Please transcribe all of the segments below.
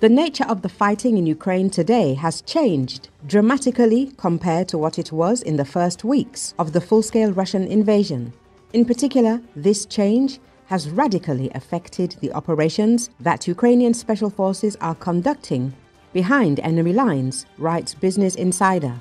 The nature of the fighting in Ukraine today has changed dramatically compared to what it was in the first weeks of the full-scale Russian invasion. In particular, this change has radically affected the operations that Ukrainian Special Forces are conducting behind enemy lines, writes Business Insider.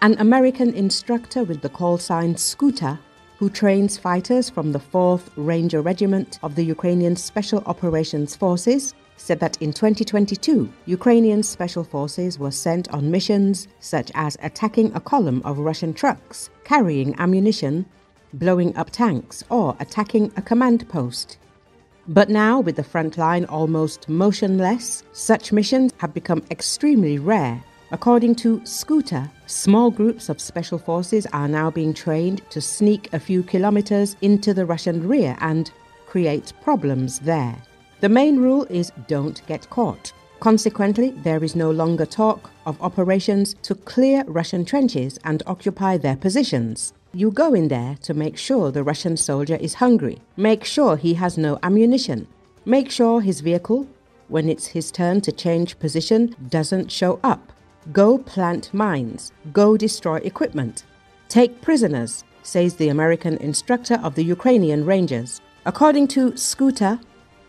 An American instructor with the call sign Scooter, who trains fighters from the 4th Ranger Regiment of the Ukrainian Special Operations Forces, said that in 2022, Ukrainian Special Forces were sent on missions such as attacking a column of Russian trucks carrying ammunition, blowing up tanks, or attacking a command post. But now, with the front line almost motionless, such missions have become extremely rare. According to Scooter, small groups of special forces are now being trained to sneak a few kilometers into the Russian rear and create problems there. The main rule is don't get caught. Consequently, there is no longer talk of operations to clear Russian trenches and occupy their positions. You go in there to make sure the Russian soldier is hungry, make sure he has no ammunition, make sure his vehicle, when it's his turn to change position, doesn't show up. Go plant mines, go destroy equipment, take prisoners, says the American instructor of the Ukrainian Rangers. According to Scooter,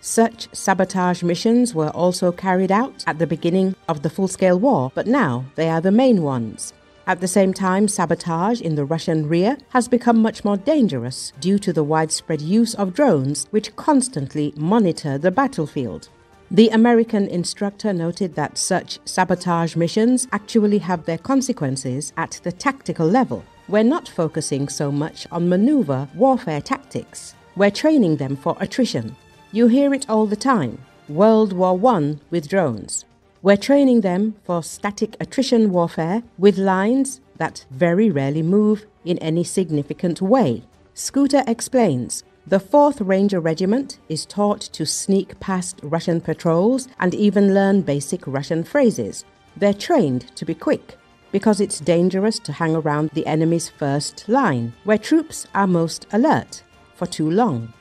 such sabotage missions were also carried out at the beginning of the full-scale war, but now they are the main ones. At the same time, sabotage in the Russian rear has become much more dangerous due to the widespread use of drones which constantly monitor the battlefield. The American instructor noted that such sabotage missions actually have their consequences at the tactical level. We're not focusing so much on maneuver warfare tactics. We're training them for attrition. You hear it all the time. World War I with drones. We're training them for static attrition warfare with lines that very rarely move in any significant way. Scooter explains, the 4th Ranger Regiment is taught to sneak past Russian patrols and even learn basic Russian phrases. They're trained to be quick because it's dangerous to hang around the enemy's first line, where troops are most alert, for too long.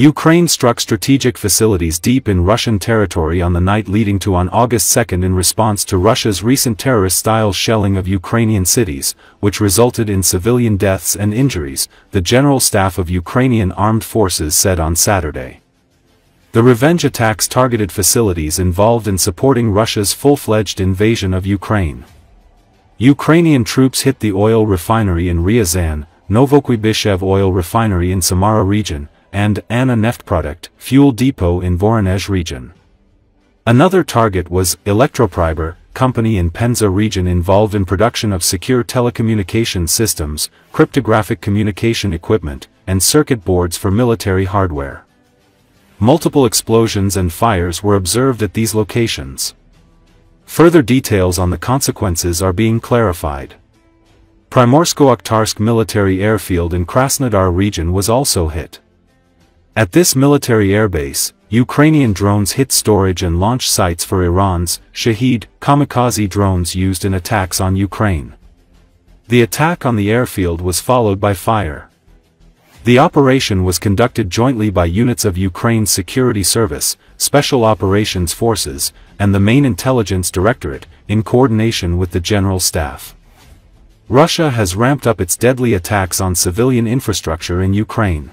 Ukraine struck strategic facilities deep in Russian territory on the night leading to on August 2 in response to Russia's recent terrorist-style shelling of Ukrainian cities, which resulted in civilian deaths and injuries, the General Staff of Ukrainian Armed Forces said on Saturday. The revenge attacks targeted facilities involved in supporting Russia's full-fledged invasion of Ukraine. Ukrainian troops hit the oil refinery in Ryazan, Novokuybyshchev oil refinery in Samara region, and Anna Neftprodukt fuel depot in Voronezh region. Another target was Elektropriber company in Penza region involved in production of secure telecommunication systems, cryptographic communication equipment, and circuit boards for military hardware. Multiple explosions and fires were observed at these locations. Further details on the consequences are being clarified. Primorsko-Akhtarsk military airfield in Krasnodar region was also hit. At this military airbase, Ukrainian drones hit storage and launch sites for Iran's Shahed kamikaze drones used in attacks on Ukraine. The attack on the airfield was followed by fire. The operation was conducted jointly by units of Ukraine's Security Service, Special Operations Forces, and the main intelligence directorate, in coordination with the General Staff. Russia has ramped up its deadly attacks on civilian infrastructure in Ukraine.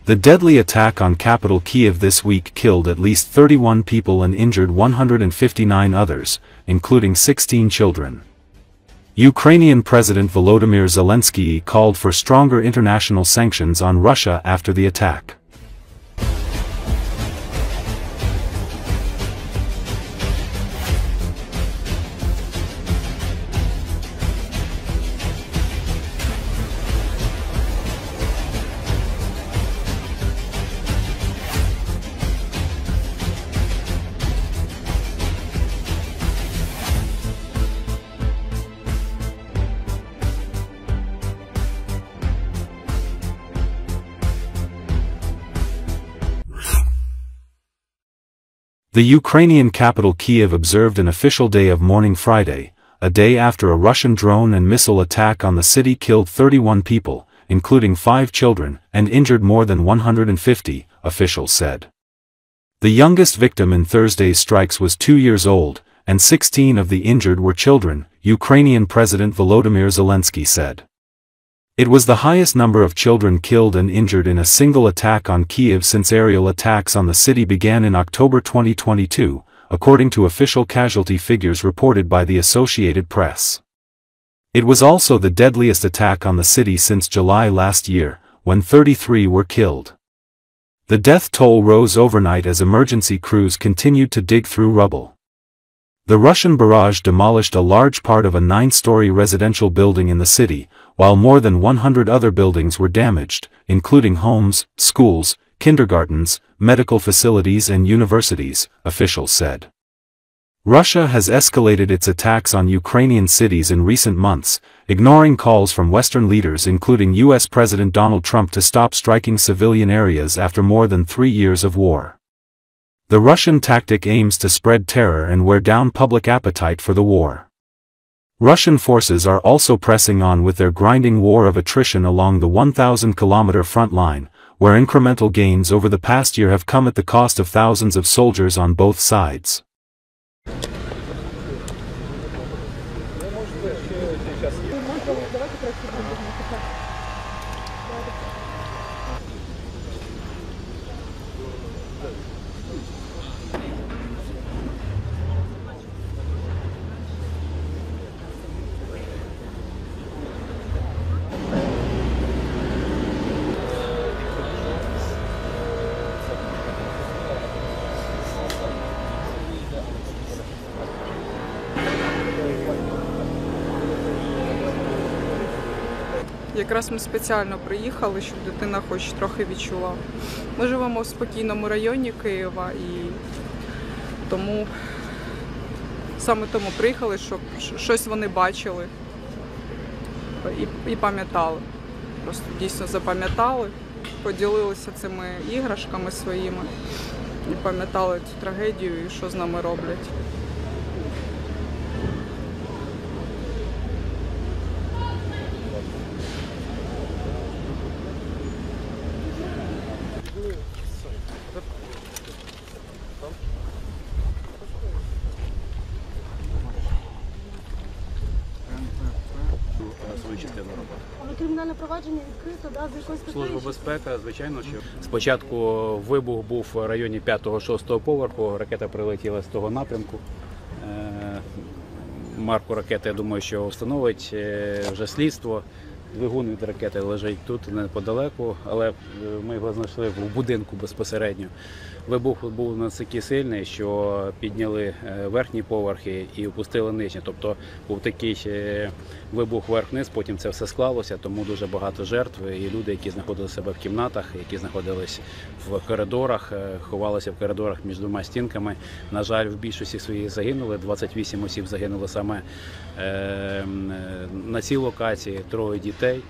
The deadly attack on capital Kyiv this week killed at least 31 people and injured 159 others, including 16 children. Ukrainian President Volodymyr Zelenski called for stronger international sanctions on Russia after the attack. The Ukrainian capital Kyiv observed an official day of mourning Friday, a day after a Russian drone and missile attack on the city killed 31 people, including 5 children, and injured more than 150, officials said. The youngest victim in Thursday's strikes was 2 years old, and 16 of the injured were children, Ukrainian President Volodymyr Zelensky said. It was the highest number of children killed and injured in a single attack on Kyiv since aerial attacks on the city began in October 2022, according to official casualty figures reported by the Associated Press. It was also the deadliest attack on the city since July last year, when 33 were killed. The death toll rose overnight as emergency crews continued to dig through rubble. The Russian barrage demolished a large part of a 9-story residential building in the city, while more than 100 other buildings were damaged, including homes, schools, kindergartens, medical facilities and universities, officials said. Russia has escalated its attacks on Ukrainian cities in recent months, ignoring calls from Western leaders including U.S. President Donald Trump to stop striking civilian areas after more than 3 years of war. The Russian tactic aims to spread terror and wear down public appetite for the war. Russian forces are also pressing on with their grinding war of attrition along the 1,000-kilometer front line, where incremental gains over the past year have come at the cost of thousands of soldiers on both sides. Якраз ми спеціально приїхали, щоб дитина хоч трохи відчула. Ми живемо в спокійному районі Києва і саме тому приїхали, щоб щось вони бачили і пам'ятали. Просто дійсно запам'ятали, поділилися цими іграшками своїми і пам'ятали цю трагедію і що з нами роблять. Кримінальне провадження відкрито, з якоїсь Служба безпеки, звичайно, що спочатку вибух був в районі 5-6 поверху, ракета прилетіла з того напрямку. Марку ракети, я думаю, що встановить вже слідство. Двигун від ракети лежить тут неподалеку, але ми його знайшли в будинку безпосередньо. Вибух був настільки сильний, що підняли верхні поверхи і опустили нижні. Тобто був такий вибух вверх-вниз, потім це все склалося, тому дуже багато жертв. І люди, які знаходили себе в кімнатах, які знаходились в коридорах, ховалися в коридорах між двома стінками. На жаль, в більшості своїх загинули, 28 осіб загинули саме на цій локації, 3 дітей.